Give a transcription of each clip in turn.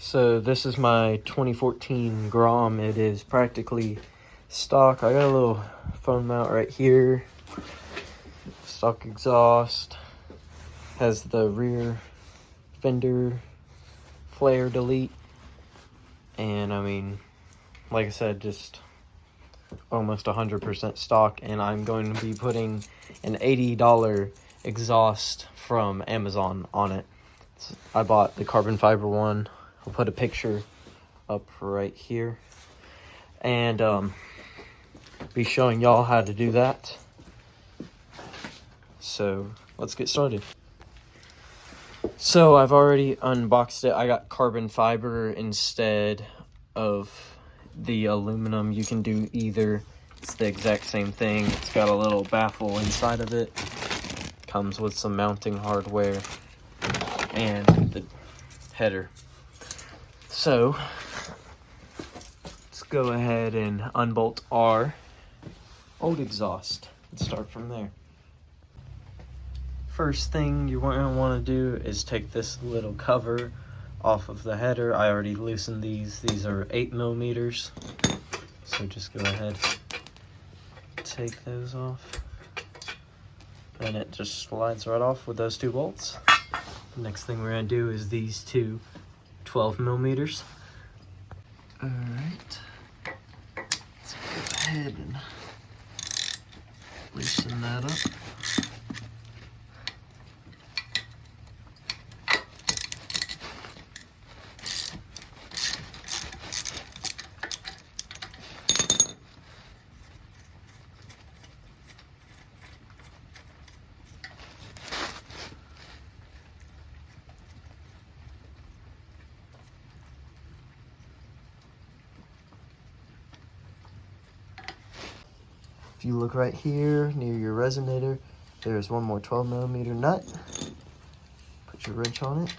So this is my 2014 Grom. It is practically stock. I got a little phone mount right here. Stock exhaust. Has the rear fender flare delete. And I mean, like I said, just almost 100% stock. And I'm going to be putting an $80 exhaust from Amazon on it. I bought the carbon fiber one. I'll put a picture up right here and be showing y'all how to do that. So let's get started. So I've already unboxed it. I got carbon fiber instead of the aluminum. You can do either. It's the exact same thing. It's got a little baffle inside of it. Comes with some mounting hardware and the header. So let's go ahead and unbolt our old exhaust and start from there. First thing you're going to want to do is take this little cover off of the header. I already loosened these. These are 8mm. So just go ahead, take those off. And it just slides right off with those two bolts. The next thing we're going to do is these two 12mm. All right, let's go ahead and loosen that up. If you look right here near your resonator, there's one more 12mm nut. Put your wrench on it.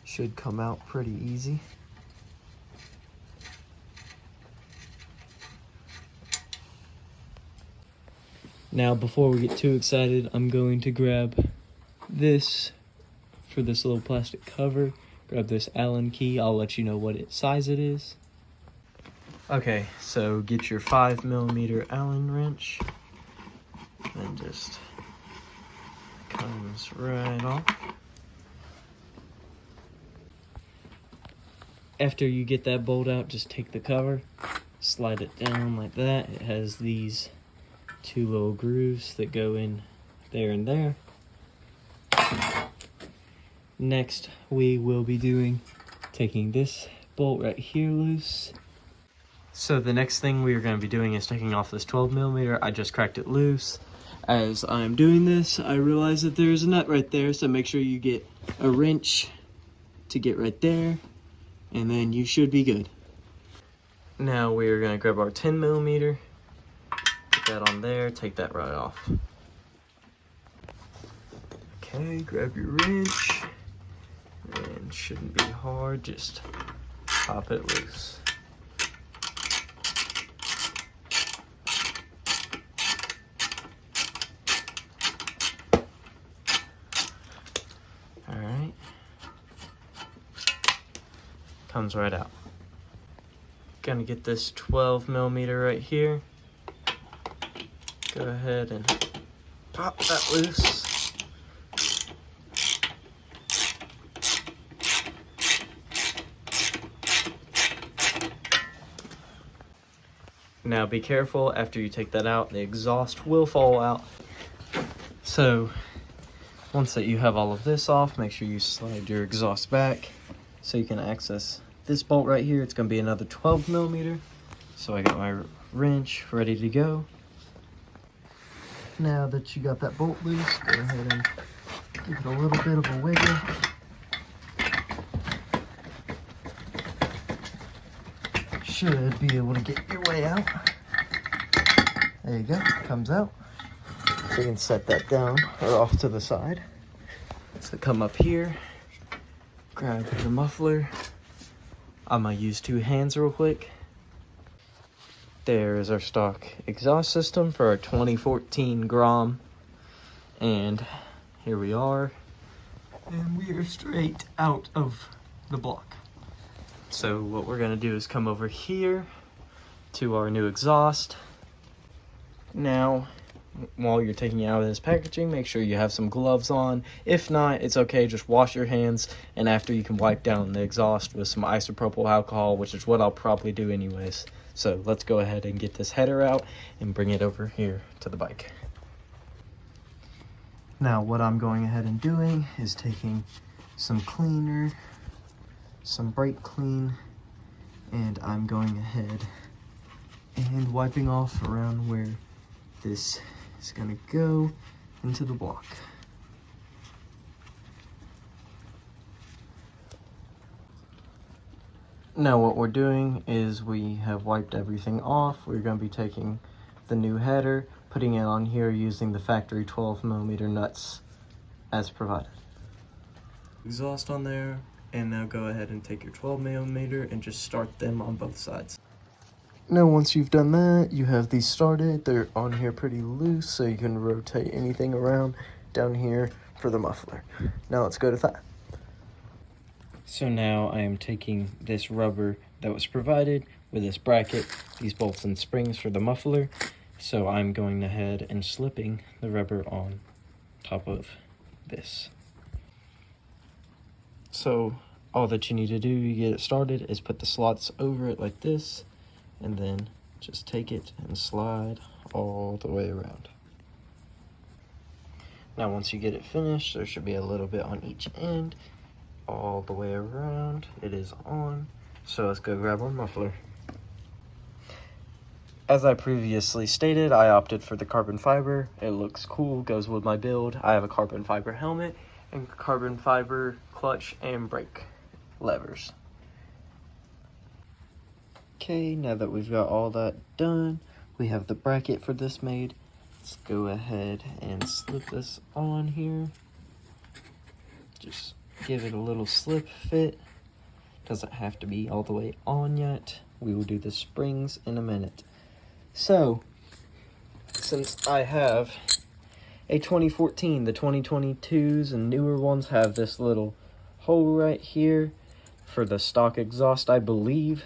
Should come out pretty easy. Now, before we get too excited, I'm going to grab this for this little plastic cover. Grab this Allen key. I'll let you know what size it is. Okay, so get your 5mm Allen wrench and just comes right off. After you get that bolt out, just take the cover, slide it down like that. It has these two little grooves that go in there and there. Next, we will be taking this bolt right here loose. So the next thing we are going to be doing is taking off this 12mm. I just cracked it loose. As I'm doing this, I realize that there's a nut right there, so make sure you get a wrench to get right there, and then you should be good. Now we are going to grab our 10mm, put that on there, take that right off. Okay, grab your wrench. And shouldn't be hard, just pop it loose. All right, comes right out. Gonna get this 12mm right here. Go ahead and pop that loose. Now be careful, after you take that out, the exhaust will fall out. So once that you have all of this off, make sure you slide your exhaust back so you can access this bolt right here. It's going to be another 12mm. So I got my wrench ready to go. Now that you got that bolt loose, go ahead and give it a little bit of a wiggle. Should be able to get your way out. There you go, comes out. So you can set that down or off to the side. So come up here, grab your muffler. I'm gonna use two hands real quick. There is our stock exhaust system for our 2014 Grom. And here we are. And we are straight out of the block. So what we're gonna do is come over here to our new exhaust. Now, while you're taking it out of this packaging, make sure you have some gloves on. If not, it's okay, just wash your hands, and after you can wipe down the exhaust with some isopropyl alcohol, which is what I'll probably do anyways. So let's go ahead and get this header out and bring it over here to the bike. Now what I'm going ahead and doing is taking some cleaner, some brake clean, and I'm going ahead and wiping off around where this is going to go into the block. Now what we're doing is we have wiped everything off. We're going to be taking the new header, putting it on here using the factory 12mm nuts as provided. Exhaust on there, and now go ahead and take your 12mm and just start them on both sides. Now once you've done that, you have these started. They're on here pretty loose, so you can rotate anything around down here for the muffler. Now let's go to that. So now I am taking this rubber that was provided with this bracket, these bolts and springs for the muffler. So I'm going ahead and slipping the rubber on top of this. So all that you need to do to get it started is put the slots over it like this, and then just take it and slide all the way around. Now once you get it finished, there should be a little bit on each end, all the way around. It is on. So let's go grab our muffler. As I previously stated, I opted for the carbon fiber. It looks cool, goes with my build. I have a carbon fiber helmet and carbon fiber clutch and brake levers. Okay, now that we've got all that done, we have the bracket for this made. Let's go ahead and slip this on here. Just give it a little slip fit. Doesn't have to be all the way on yet. We will do the springs in a minute. So, since I have a 2014, the 2022s and newer ones have this little hole right here for the stock exhaust, I believe.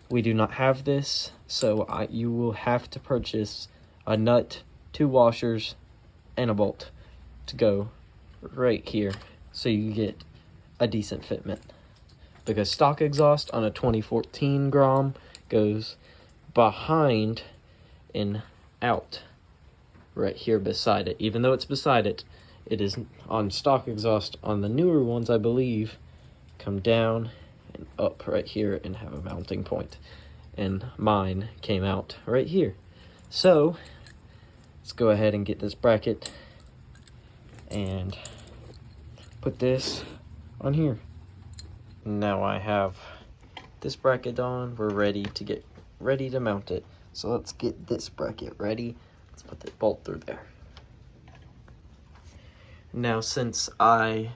We do not have this, so you will have to purchase a nut, 2 washers, and a bolt to go right here so you get a decent fitment. Because stock exhaust on a 2014 Grom goes behind and out right here beside it. Even though it's beside it, it is on stock exhaust. On the newer ones, I believe, come down and up right here and have a mounting point, and mine came out right here. So let's go ahead and get this bracket and put this on here. Now I have this bracket on. We're ready to mount it. So let's get this bracket ready. Let's put the bolt through there. Now since I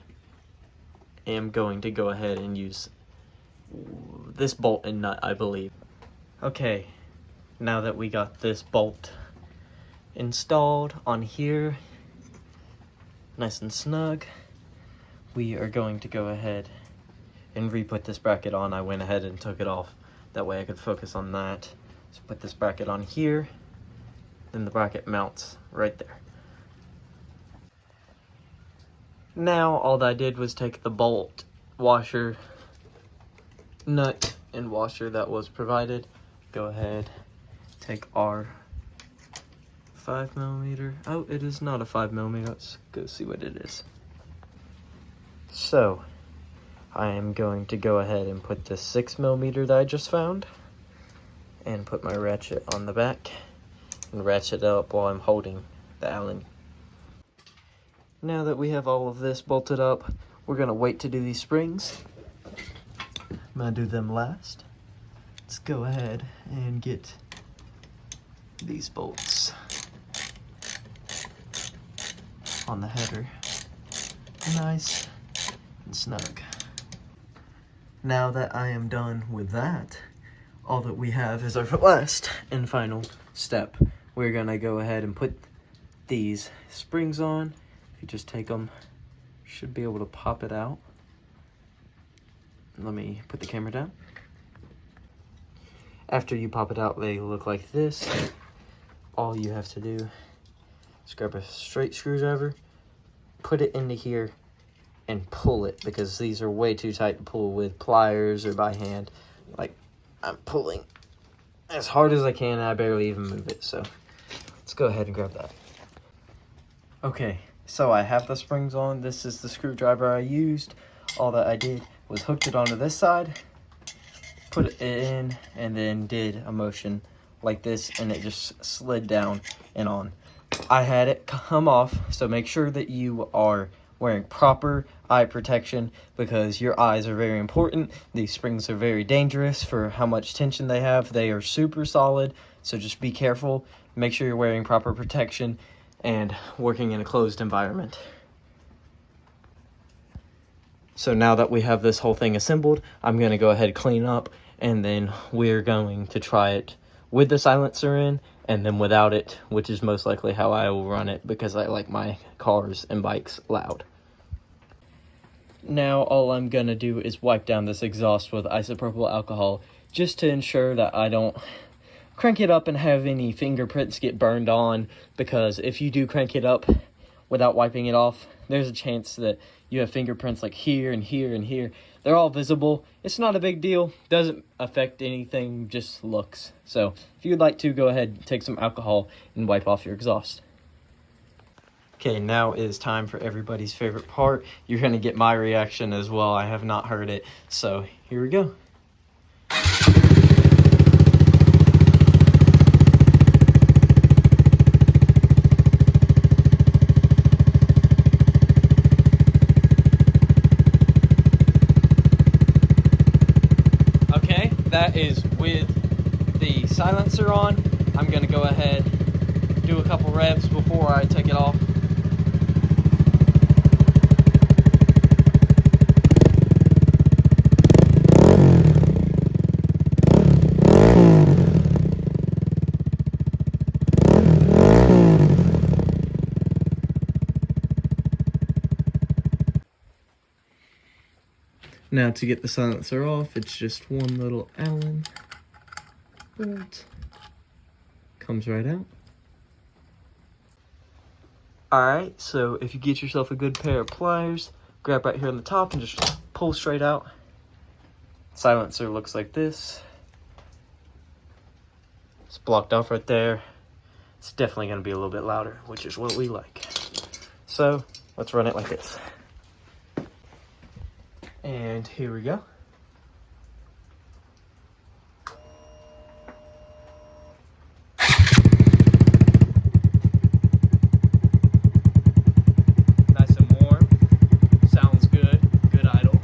am going to go ahead and use this bolt and nut, I believe. Okay, now that we got this bolt installed on here, nice and snug, we are going to go ahead and re-put this bracket on. I went ahead and took it off. That way I could focus on that. So put this bracket on here, then the bracket mounts right there. Now all that I did was take the bolt, washer, nut, and washer that was provided. Go ahead, take our 5mm. Oh, it is not a 5mm. Let's go see what it is. So I am going to go ahead and put this 6mm that I just found and put my ratchet on the back and ratchet it up while I'm holding the Allen. Now that we have all of this bolted up, we're gonna wait to do these springs. I'm gonna do them last. Let's go ahead and get these bolts on the header nice and snug. Now that I am done with that, all that we have is our last and final step. We're gonna go ahead and put these springs on. If you just take them, you should be able to pop it out. Let me put the camera down. After you pop it out, they look like this. All you have to do is grab a straight screwdriver, put it into here, and pull it, because these are way too tight to pull with pliers or by hand. Like, I'm pulling as hard as I can, and I barely even move it. So let's go ahead and grab that. Okay, so I have the springs on. This is the screwdriver I used. All that I did was hooked it onto this side, put it in, and then did a motion like this, and it just slid down and on. I had it come off, so make sure that you are wearing proper eye protection, because your eyes are very important. These springs are very dangerous for how much tension they have. They are super solid, so just be careful. Make sure you're wearing proper protection and working in a closed environment. So now that we have this whole thing assembled, I'm going to go ahead and clean up, and then we're going to try it with the silencer in, and then without it, which is most likely how I will run it, because I like my cars and bikes loud. Now all I'm going to do is wipe down this exhaust with isopropyl alcohol, just to ensure that I don't crank it up and have any fingerprints get burned on, because if you do crank it up without wiping it off, there's a chance that you have fingerprints like here and here and here. They're all visible. It's not a big deal. Doesn't affect anything, just looks. So if you'd like to, go ahead and take some alcohol and wipe off your exhaust. Okay, now is time for everybody's favorite part. You're going to get my reaction as well. I have not heard it. So here we go. That is with the silencer on. I'm going to go ahead, do a couple revs before I take it off. Now to get the silencer off, it's just one little Allen bolt. Comes right out. Alright, so if you get yourself a good pair of pliers, grab right here on the top and just pull straight out. Silencer looks like this. It's blocked off right there. It's definitely going to be a little bit louder, which is what we like. So let's run it like this. And here we go. Nice and warm. Sounds good. Good idle.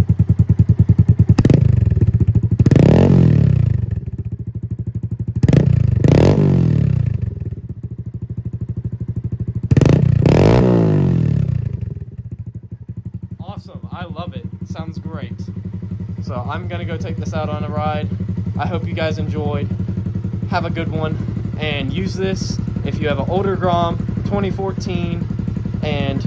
Awesome. I love it. Sounds great. So I'm gonna go take this out on a ride. I hope you guys enjoyed. Have a good one, and use this if you have an older Grom, 2014, and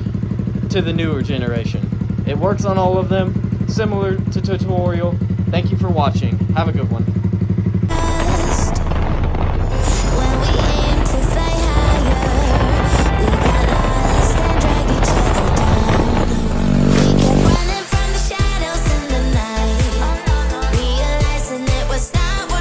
to the newer generation. It works on all of them, similar to tutorial. Thank you for watching. Have a good one.